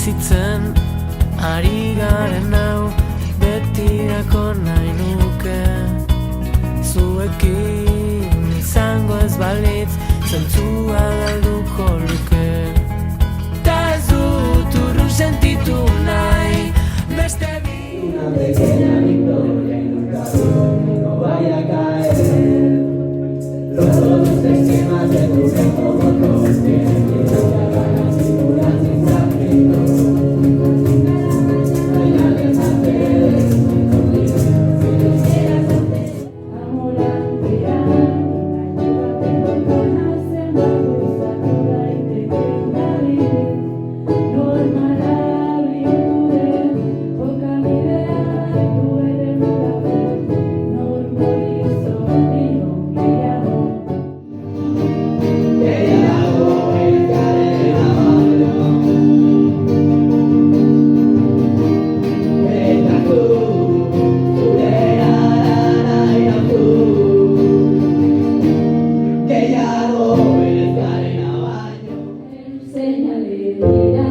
bizitzen ari garen hau betirako nahi nuke. Zuekin izango ez balitz zentzua galduko luke. Ta ez dut urrun sentitu nahi beste Una pequeña victoria y nunca no vaya a caer. Los dos esquemas de tu reto motor tienen que llegar a la figura sin sangriento. No hay nada que hacer, no tienes que quieras hacer. Amorantea, ayúdate con hacer la cosa toda y te venga bien. Normala bihurtu jokabidea du ere nudabe. Normalizo dio gehiago. Gehiago elkarren abajo. Eta zu, zure nahi nauzu. Gehiago elkarren abajo. Seinale dira